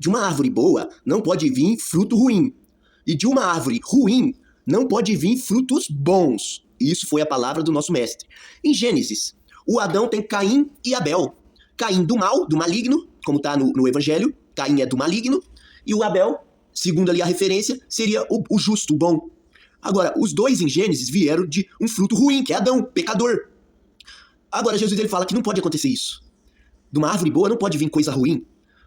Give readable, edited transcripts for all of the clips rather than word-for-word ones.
De uma árvore boa não pode vir fruto ruim. E de uma árvore ruim não pode vir frutos bons. Isso foi a palavra do nosso mestre. Em Gênesis, o Adão tem Caim e Abel. Caim do mal, do maligno, como está no Evangelho. Caim é do maligno. E o Abel, segundo ali a referência, seria o justo, o bom. Agora, os dois em Gênesis vieram de um fruto ruim, que é Adão, pecador. Agora, Jesus ele fala que não pode acontecer isso. De uma árvore boa não pode vir coisa ruim.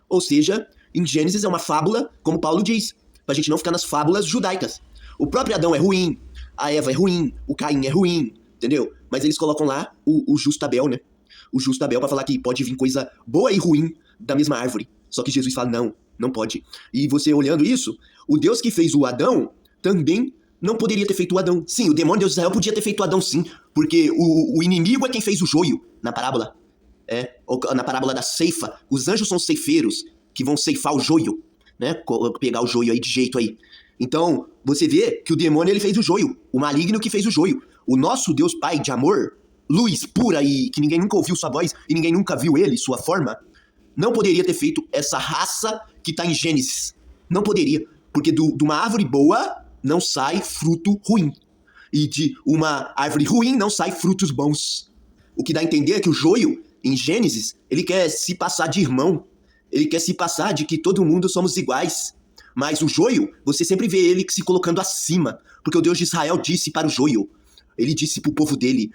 Ou seja, em Gênesis é uma fábula, como Paulo diz, pra gente não ficar nas fábulas judaicas. O próprio Adão é ruim, a Eva é ruim, o Caim é ruim, entendeu? Mas eles colocam lá o justo Abel, né? O justo Abel pra falar que pode vir coisa boa e ruim da mesma árvore. Só que Jesus fala, não pode. E você olhando isso, o Deus que fez o Adão também não poderia ter feito o Adão. Sim, o demônio Deus de Israel podia ter feito o Adão sim, porque o inimigo é quem fez o joio na parábola. Na parábola da ceifa, os anjos são ceifeiros que vão ceifar o joio, né? Pegar o joio aí de jeito aí. Então, você vê que o demônio ele fez o joio, o maligno que fez o joio. O nosso Deus Pai de amor, luz pura e que ninguém nunca ouviu sua voz e ninguém nunca viu ele, sua forma, não poderia ter feito essa raça que está em Gênesis. Não poderia, porque de uma árvore boa não sai fruto ruim. E de uma árvore ruim não sai frutos bons. O que dá a entender é que o joio, em Gênesis, ele quer se passar de irmão. Ele quer se passar de que todo mundo somos iguais. Mas o joio, você sempre vê ele se colocando acima. Porque o Deus de Israel disse para o joio. Ele disse para o povo dele,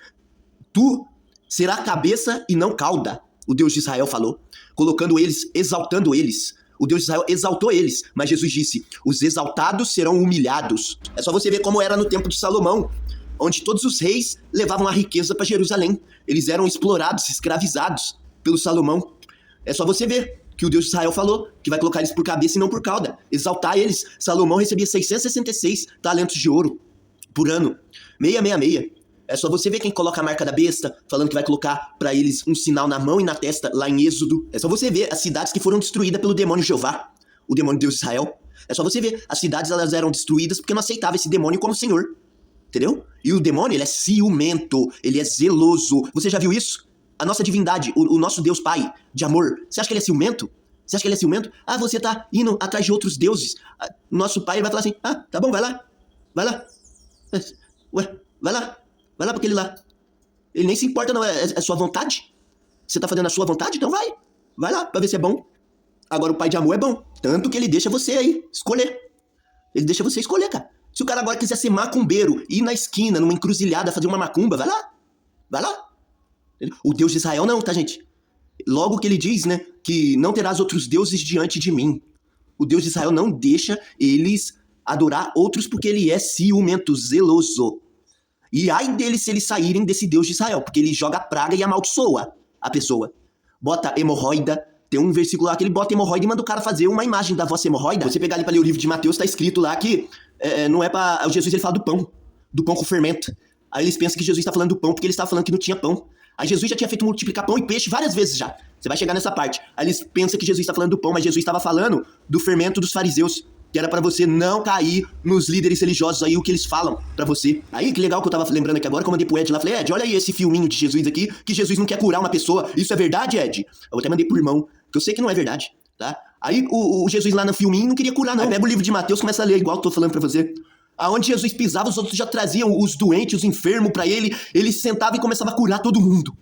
tu será cabeça e não cauda. O Deus de Israel falou. Colocando eles, exaltando eles. O Deus de Israel exaltou eles, mas Jesus disse, os exaltados serão humilhados. É só você ver como era no tempo de Salomão, onde todos os reis levavam a riqueza para Jerusalém. Eles eram explorados, escravizados pelo Salomão. É só você ver que o Deus de Israel falou que vai colocar eles por cabeça e não por cauda. Exaltar eles. Salomão recebia 666 talentos de ouro por ano. 666. É só você ver quem coloca a marca da besta, falando que vai colocar pra eles um sinal na mão e na testa, lá em Êxodo. É só você ver as cidades que foram destruídas pelo demônio Jeová, o demônio Deus de Israel. É só você ver, as cidades elas eram destruídas porque não aceitavam esse demônio como senhor. Entendeu? E o demônio, ele é ciumento, ele é zeloso. Você já viu isso? A nossa divindade, o nosso Deus Pai de amor, você acha que ele é ciumento? Você acha que ele é ciumento? Ah, você tá indo atrás de outros deuses. Nosso Pai vai falar assim, tá bom, vai lá. Ué, vai lá pra aquele lá. Ele nem se importa, não. É sua vontade? Você tá fazendo a sua vontade? Então vai lá, pra ver se é bom. Agora o Pai de amor é bom. Tanto que ele deixa você aí escolher. Ele deixa você escolher, cara. Se o cara agora quiser ser macumbeiro, ir na esquina, numa encruzilhada, fazer uma macumba, vai lá. O Deus de Israel não, tá, gente? Logo que ele diz, né, que não terás outros deuses diante de mim. O Deus de Israel não deixa eles adorar outros porque ele é ciumento, zeloso. E ai deles se eles saírem desse Deus de Israel, porque ele joga praga e amaldiçoa a pessoa. Bota hemorroida, tem um versículo lá que ele bota hemorroida e manda o cara fazer uma imagem da vossa hemorroida. Você pegar ali pra ler o livro de Mateus, tá escrito lá que não é pra... O Jesus ele fala do pão com fermento. Aí eles pensam que Jesus tá falando do pão porque ele estava falando que não tinha pão. Aí Jesus já tinha feito multiplicar pão e peixe várias vezes já. Você vai chegar nessa parte. Aí eles pensam que Jesus tá falando do pão, mas Jesus estava falando do fermento dos fariseus. Que era pra você não cair nos líderes religiosos aí, o que eles falam pra você. Aí, que legal que eu tava lembrando aqui agora, que eu mandei pro Ed lá, falei, Ed, olha aí esse filminho de Jesus aqui, que Jesus não quer curar uma pessoa. Isso é verdade, Ed? Eu até mandei pro irmão, que eu sei que não é verdade, tá? Aí o Jesus lá no filminho não queria curar, não. Aí pega o livro de Mateus, começa a ler, igual eu tô falando pra você. Aonde Jesus pisava, os outros já traziam os doentes, os enfermos pra ele, ele sentava e começava a curar todo mundo.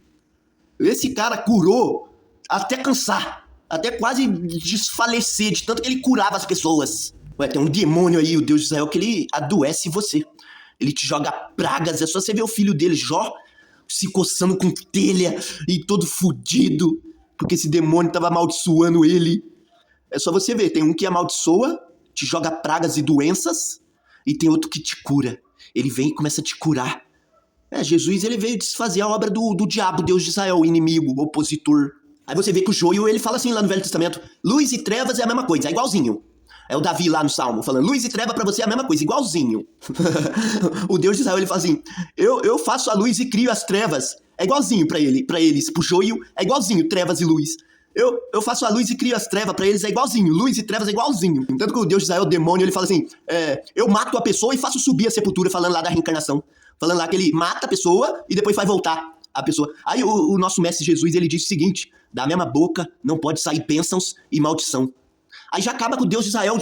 Esse cara curou até cansar, até quase desfalecer, de tanto que ele curava as pessoas. Ué, tem um demônio aí, o Deus de Israel, que ele adoece você. Ele te joga pragas, é só você ver o filho dele, Jó, se coçando com telha e todo fudido, porque esse demônio tava amaldiçoando ele. É só você ver, tem um que amaldiçoa, te joga pragas e doenças, e tem outro que te cura. Ele vem e começa a te curar. Jesus, ele veio desfazer a obra do diabo, Deus de Israel, o inimigo, o opositor. Aí você vê que o joio, ele fala assim lá no Velho Testamento, luz e trevas é a mesma coisa, é igualzinho. É o Davi lá no Salmo, falando, luz e treva pra você é a mesma coisa, igualzinho. O Deus de Israel, ele fala assim, eu faço a luz e crio as trevas. É igualzinho pra eles, pro joio, é igualzinho, trevas e luz. Eu faço a luz e crio as trevas, pra eles é igualzinho, luz e trevas é igualzinho. Tanto que o Deus de Israel, o demônio, ele fala assim, eu mato a pessoa e faço subir a sepultura, falando lá da reencarnação. Falando lá que ele mata a pessoa e depois vai voltar a pessoa. Aí o nosso mestre Jesus, ele diz o seguinte, da mesma boca não pode sair bênçãos e maldição. Aí já acaba com o Deus de Israel,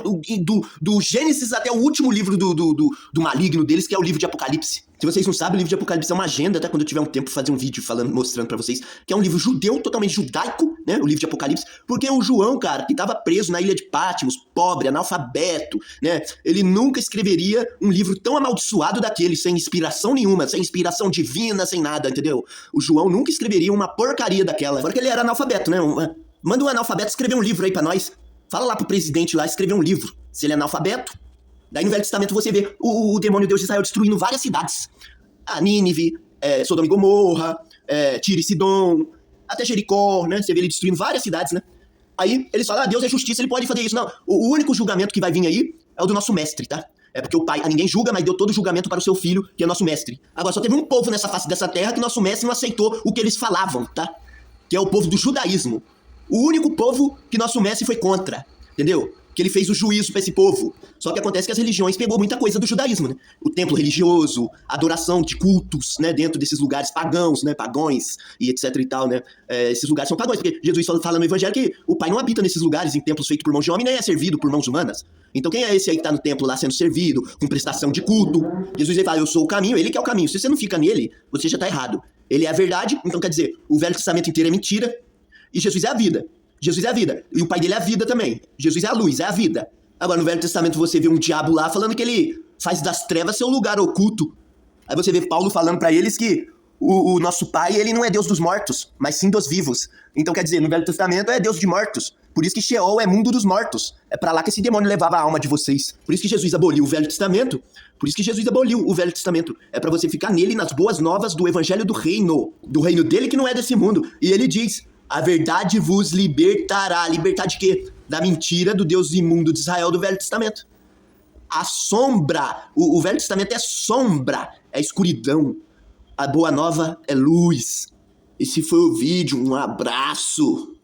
do Gênesis até o último livro do maligno deles, que é o livro de Apocalipse. Se vocês não sabem, o livro de Apocalipse é uma agenda, até quando eu tiver um tempo fazer um vídeo mostrando pra vocês, que é um livro judeu, totalmente judaico, né, o livro de Apocalipse, porque o João, cara, que tava preso na ilha de Patmos, pobre, analfabeto, né, ele nunca escreveria um livro tão amaldiçoado daquele, sem inspiração nenhuma, sem inspiração divina, sem nada, entendeu? O João nunca escreveria uma porcaria daquela, porque ele era analfabeto, né? Manda um analfabeto escrever um livro aí pra nós. Fala lá pro presidente lá escrever um livro, se ele é analfabeto. Daí no Velho Testamento você vê o demônio Deus de Israel destruindo várias cidades. A Nínive, Sodoma e Gomorra, Tiro e Sidom, até Jericó, né? Você vê ele destruindo várias cidades, né? Aí eles falam, Deus é justiça, ele pode fazer isso. Não, o único julgamento que vai vir aí é o do nosso mestre, tá? É porque o pai, a ninguém julga, mas deu todo o julgamento para o seu filho, que é nosso mestre. Agora, só teve um povo nessa face dessa terra que nosso mestre não aceitou o que eles falavam, tá? Que é o povo do judaísmo. O único povo que nosso mestre foi contra, entendeu? Que ele fez o juízo pra esse povo. Só que acontece que as religiões pegou muita coisa do judaísmo, né? O templo religioso, adoração de cultos, né? Dentro desses lugares pagãos, né? Pagões e etc e tal, né? Esses lugares são pagões, porque Jesus fala no evangelho que o Pai não habita nesses lugares, em templos feitos por mãos de homem, nem é servido por mãos humanas. Então quem é esse aí que tá no templo lá sendo servido, com prestação de culto? Jesus ele fala, eu sou o caminho, ele que é o caminho. Se você não fica nele, você já tá errado. Ele é a verdade, então quer dizer, o Velho Testamento inteiro é mentira, e Jesus é a vida. Jesus é a vida. E o pai dele é a vida também. Jesus é a luz, é a vida. Agora, no Velho Testamento, você vê um diabo lá falando que ele faz das trevas seu lugar oculto. Aí você vê Paulo falando pra eles que o nosso pai, ele não é Deus dos mortos, mas sim dos vivos. Então, quer dizer, no Velho Testamento é Deus de mortos. Por isso que Sheol é mundo dos mortos. É pra lá que esse demônio levava a alma de vocês. Por isso que Jesus aboliu o Velho Testamento. Por isso que Jesus aboliu o Velho Testamento. É pra você ficar nele nas boas novas do evangelho do reino. Do reino dele que não é desse mundo. E ele diz... A verdade vos libertará. Libertar de quê? Da mentira do Deus imundo de Israel do Velho Testamento. A sombra. O Velho Testamento é sombra. É escuridão. A boa nova é luz. Esse foi o vídeo. Um abraço.